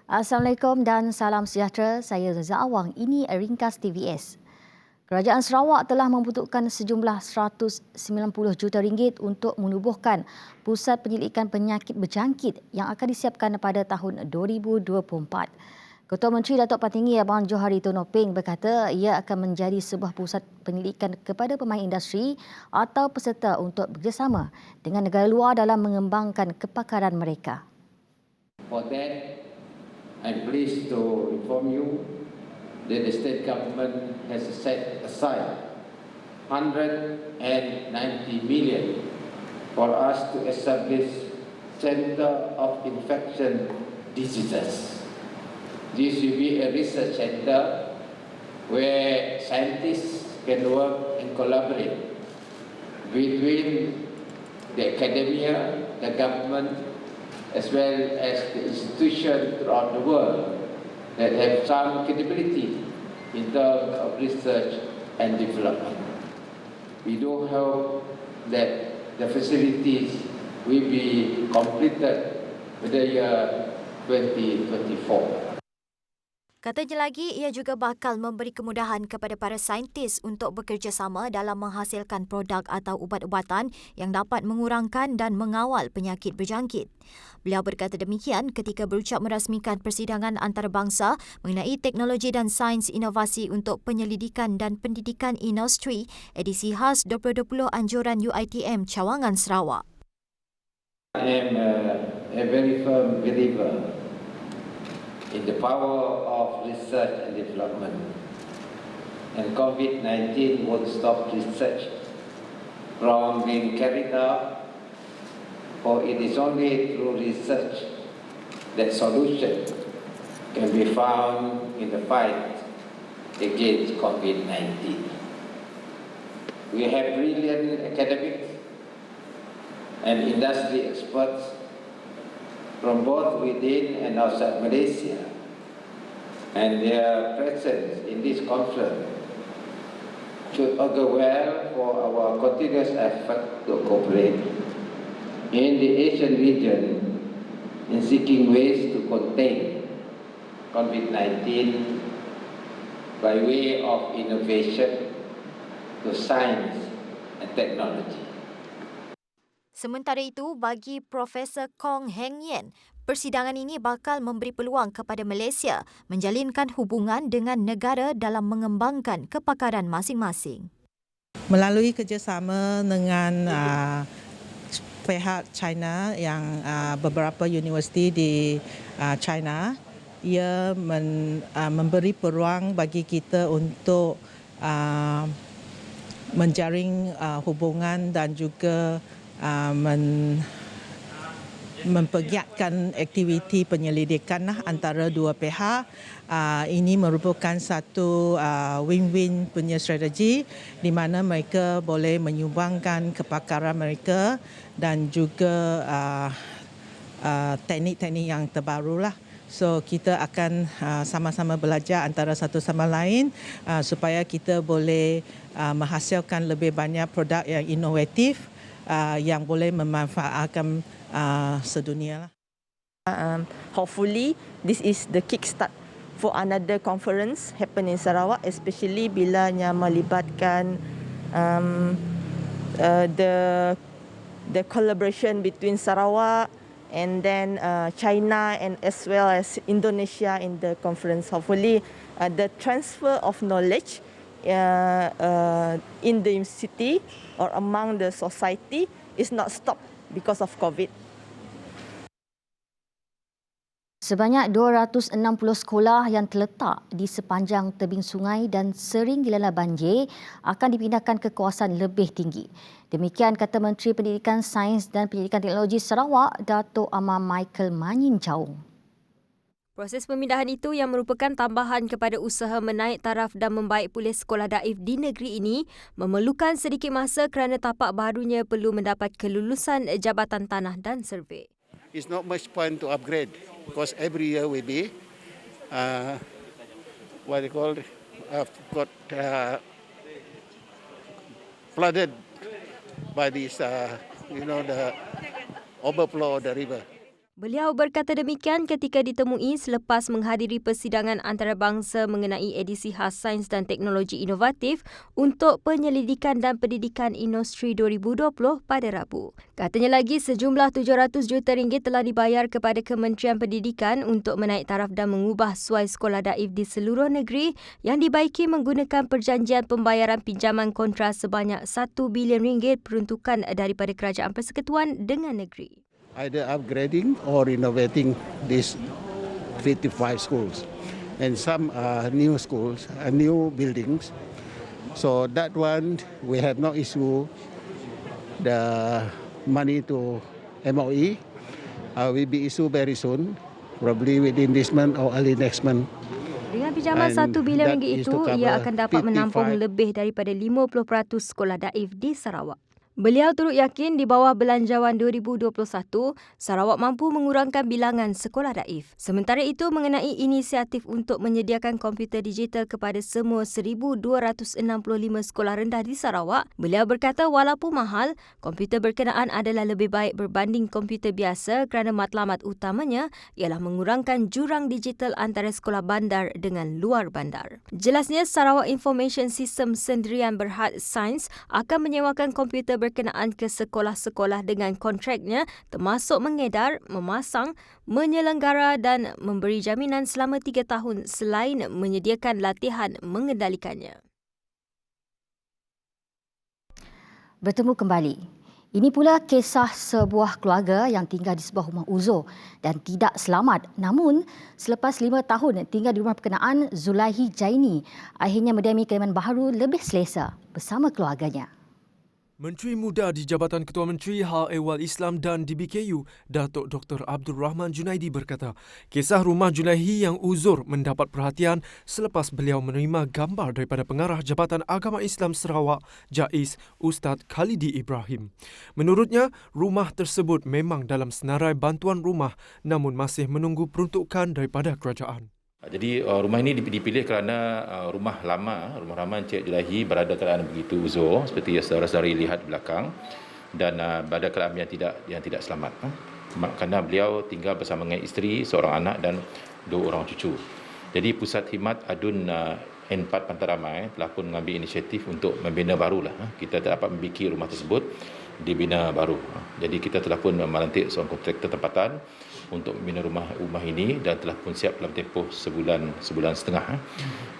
Assalamualaikum dan salam sejahtera. Saya Reza Awang. Ini ringkas TVS. Kerajaan Sarawak telah membutuhkan sejumlah 190 juta ringgit untuk menubuhkan pusat penyelidikan penyakit berjangkit yang akan disiapkan pada tahun 2024. Ketua Menteri Datuk Patinggi Abang Johari Tun Nopeng berkata ia akan menjadi sebuah pusat penyelidikan kepada pemain industri atau peserta untuk bekerjasama dengan negara luar dalam mengembangkan kepakaran mereka. For that, I'm pleased to inform you that the state government has set aside 190 million for us to establish Center of Infection Diseases. This will be a research center where scientists can work and collaborate between the academia, the government, as well as the institutions throughout the world that have some credibility in terms of research and development. We do hope that the facilities will be completed in the year 2024. Katanya lagi, ia juga bakal memberi kemudahan kepada para saintis untuk bekerjasama dalam menghasilkan produk atau ubat-ubatan yang dapat mengurangkan dan mengawal penyakit berjangkit. Beliau berkata demikian ketika berucap merasmikan persidangan antarabangsa mengenai teknologi dan sains inovasi untuk penyelidikan dan pendidikan industri edisi khas 2020 anjuran UiTM Cawangan Sarawak. I am a very firm believer in the power of research and development. And COVID-19 won't stop research from being carried out, for it is only through research that solution can be found in the fight against COVID-19. We have brilliant academics and industry experts from both within and outside Malaysia, and their presence in this conference should augur well for our continuous effort to cooperate in the Asian region in seeking ways to contain COVID-19 by way of innovation to science and technology. Sementara itu, bagi Profesor Kong Heng Yen, persidangan ini bakal memberi peluang kepada Malaysia menjalinkan hubungan dengan negara dalam mengembangkan kepakaran masing-masing. Melalui kerjasama dengan pihak China yang beberapa universiti di China, ia memberi peluang bagi kita untuk menjaring hubungan dan juga mempergiatkan aktiviti penyelidikan antara dua pihak. Ini merupakan satu win-win punya strategi di mana mereka boleh menyumbangkan kepakaran mereka dan juga teknik-teknik yang terbaru lah. So kita akan sama-sama belajar antara satu sama lain supaya kita boleh menghasilkan lebih banyak produk yang inovatif yang boleh memanfaatkan sedunia. Hopefully, this is the kickstart for another conference happen in Sarawak, especially bilanya melibatkan the collaboration between Sarawak and then China and as well as Indonesia in the conference. Hopefully, the transfer of knowledge in the city or among the society is not stopped because of COVID. Sebanyak 260 sekolah yang terletak di sepanjang tebing sungai dan sering dilanda banjir akan dipindahkan ke kawasan lebih tinggi. Demikian kata Menteri Pendidikan, Sains dan Pendidikan Teknologi Sarawak, Datuk Amar Michael Manyin Chaung. Proses pemindahan itu yang merupakan tambahan kepada usaha menaik taraf dan membaik pulih sekolah daif di negeri ini memerlukan sedikit masa kerana tapak barunya perlu mendapat kelulusan Jabatan Tanah dan Survey. It's not much point to upgrade because every year will be flooded by this, the overflow of the river. Beliau berkata demikian ketika ditemui selepas menghadiri persidangan antarabangsa mengenai edisi khas Sains dan Teknologi Inovatif untuk Penyelidikan dan Pendidikan Industri 2020 pada Rabu. Katanya lagi sejumlah RM700 juta telah dibayar kepada Kementerian Pendidikan untuk menaik taraf dan mengubah suai sekolah daif di seluruh negeri yang dibaiki menggunakan perjanjian pembayaran pinjaman kontra sebanyak RM1 bilion peruntukan daripada Kerajaan Persekutuan dengan negeri. Either upgrading or renovating these 55 schools. And some are new schools, new buildings. So that one, we have no issue the money to MOE. Will be issued very soon, probably within this month or early next month. Dengan pinjaman And RM1 bilion that is itu, to ia cover akan dapat menampung 55 lebih daripada 50% sekolah daif di Sarawak. Beliau turut yakin di bawah Belanjawan 2021, Sarawak mampu mengurangkan bilangan sekolah daif. Sementara itu, mengenai inisiatif untuk menyediakan komputer digital kepada semua 1,265 sekolah rendah di Sarawak, beliau berkata walaupun mahal, komputer berkenaan adalah lebih baik berbanding komputer biasa kerana matlamat utamanya ialah mengurangkan jurang digital antara sekolah bandar dengan luar bandar. Jelasnya, Sarawak Information System Sendirian Berhad Sains akan menyewakan komputer berkenaan ke sekolah-sekolah dengan kontraknya termasuk mengedar, memasang, menyelenggara dan memberi jaminan selama 3 tahun selain menyediakan latihan mengendalikannya. Bertemu kembali. Ini pula kisah sebuah keluarga yang tinggal di sebuah rumah uzur dan tidak selamat. Namun, selepas 5 tahun tinggal di rumah berkenaan, Zulaihi Jaini akhirnya mendiami kediaman baru lebih selesa bersama keluarganya. Menteri Muda di Jabatan Ketua Menteri Hal Ehwal Islam dan DBKU, Datuk Dr. Abdul Rahman Junaidi berkata, kisah rumah Zulaihi yang uzur mendapat perhatian selepas beliau menerima gambar daripada Pengarah Jabatan Agama Islam Sarawak, JAIS, Ustaz Khalidi Ibrahim. Menurutnya, rumah tersebut memang dalam senarai bantuan rumah namun masih menunggu peruntukan daripada kerajaan. Jadi rumah ini dipilih kerana rumah lama Encik Zulaihi berada keadaan begitu uzur seperti yang saudara-saudari lihat di belakang dan berada keadaan yang tidak selamat. Kerana beliau tinggal bersama dengan isteri, seorang anak dan 2 orang cucu. Jadi Pusat Khidmat Adun N4 Pantaramai telah pun mengambil inisiatif untuk membina barulah. Kita dapat memiliki rumah tersebut dibina baru. Jadi kita telah pun melantik seorang kontraktor tempatan untuk membina rumah ini dan telah pun siap dalam tempoh sebulan setengah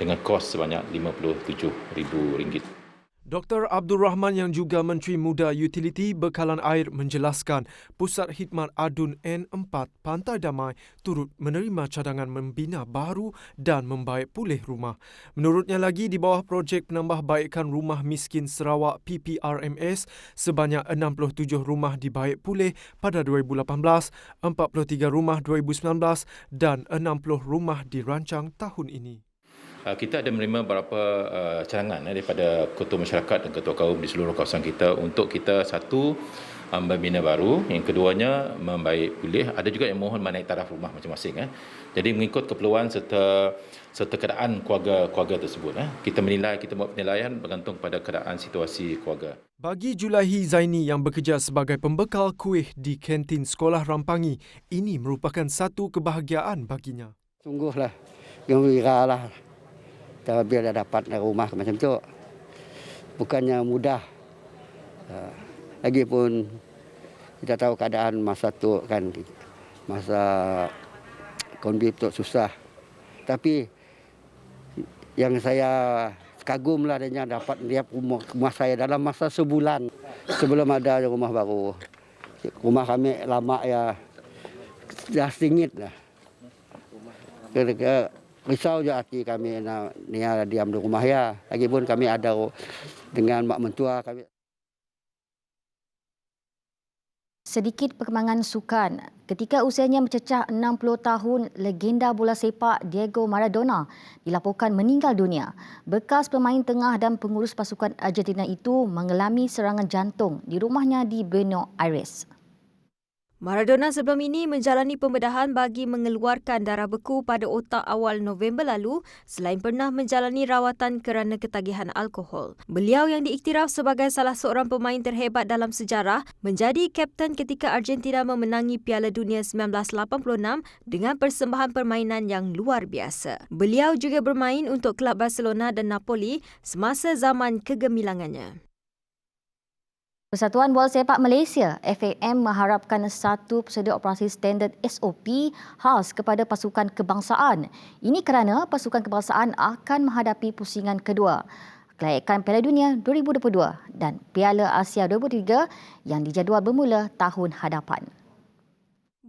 dengan kos sebanyak RM57,000. Dr. Abdul Rahman yang juga Menteri Muda Utiliti Bekalan Air menjelaskan Pusat Khidmat Adun N4 Pantai Damai turut menerima cadangan membina baru dan membaik pulih rumah. Menurutnya lagi, di bawah projek penambahbaikan rumah miskin Sarawak PPRMS, sebanyak 67 rumah dibaik pulih pada 2018, 43 rumah 2019 dan 60 rumah dirancang tahun ini. Kita ada menerima beberapa cadangan daripada ketua masyarakat dan ketua kaum di seluruh kawasan kita untuk kita satu membina baru, yang keduanya membaik pulih. Ada juga yang mohon menaik taraf rumah masing-masing. Jadi mengikut keperluan serta keadaan keluarga tersebut. Kita buat penilaian bergantung pada keadaan situasi keluarga. Bagi Zulaihi Zaini yang bekerja sebagai pembekal kuih di kantin sekolah Rampangi, ini merupakan satu kebahagiaan baginya. Sungguhlah gembiralah bila dapat rumah macam tu. Bukannya mudah. Lagipun kita tahu keadaan masa tu kan, masa konflik tu susah. Tapi yang saya kagumlah adanya dapat lihat rumah saya dalam masa sebulan sebelum ada rumah baru. Rumah kami lama ya dah singit dah. Risau je hati kami ni diam di rumah ya. Lagipun kami ada dengan mak mentua kami. Sedikit perkembangan sukan. Ketika usianya mencecah 60 tahun, legenda bola sepak Diego Maradona dilaporkan meninggal dunia. Bekas pemain tengah dan pengurus pasukan Argentina itu mengalami serangan jantung di rumahnya di Buenos Aires. Maradona sebelum ini menjalani pembedahan bagi mengeluarkan darah beku pada otak awal November lalu selain pernah menjalani rawatan kerana ketagihan alkohol. Beliau yang diiktiraf sebagai salah seorang pemain terhebat dalam sejarah menjadi kapten ketika Argentina memenangi Piala Dunia 1986 dengan persembahan permainan yang luar biasa. Beliau juga bermain untuk kelab Barcelona dan Napoli semasa zaman kegemilangannya. Persatuan Bola Sepak Malaysia (FAM) mengharapkan satu prosedur operasi standard SOP khas kepada pasukan kebangsaan. Ini kerana pasukan kebangsaan akan menghadapi pusingan kedua, kelayakan Piala Dunia 2022 dan Piala Asia 2023 yang dijadual bermula tahun hadapan.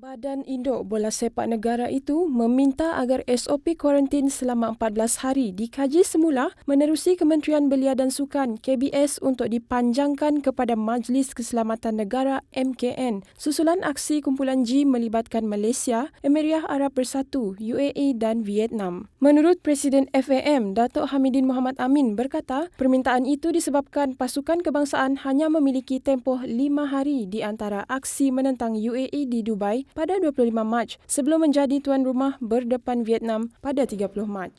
Badan Induk Bola Sepak Negara itu meminta agar SOP kuarantin selama 14 hari dikaji semula menerusi Kementerian Belia dan Sukan KBS untuk dipanjangkan kepada Majlis Keselamatan Negara MKN susulan aksi kumpulan G melibatkan Malaysia, Emirat Arab Bersatu, UAE dan Vietnam. Menurut Presiden FAM, Datuk Hamidin Mohamad Amin berkata, permintaan itu disebabkan pasukan kebangsaan hanya memiliki tempoh 5 hari di antara aksi menentang UAE di Dubai pada 25 Mac sebelum menjadi tuan rumah berdepan Vietnam pada 30 Mac.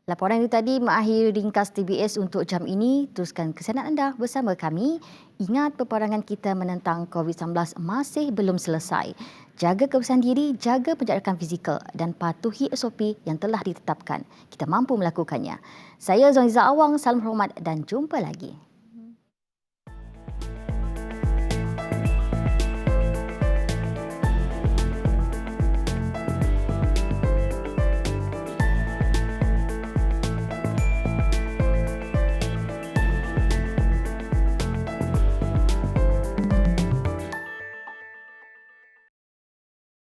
Laporan itu tadi mengakhiri ringkas TVS untuk jam ini. Teruskan kesenangan anda bersama kami. Ingat peperangan kita menentang COVID-19 masih belum selesai. Jaga kebersihan diri, jaga penjarakan fizikal dan patuhi SOP yang telah ditetapkan. Kita mampu melakukannya. Saya Zoniza Awang, salam hormat dan jumpa lagi.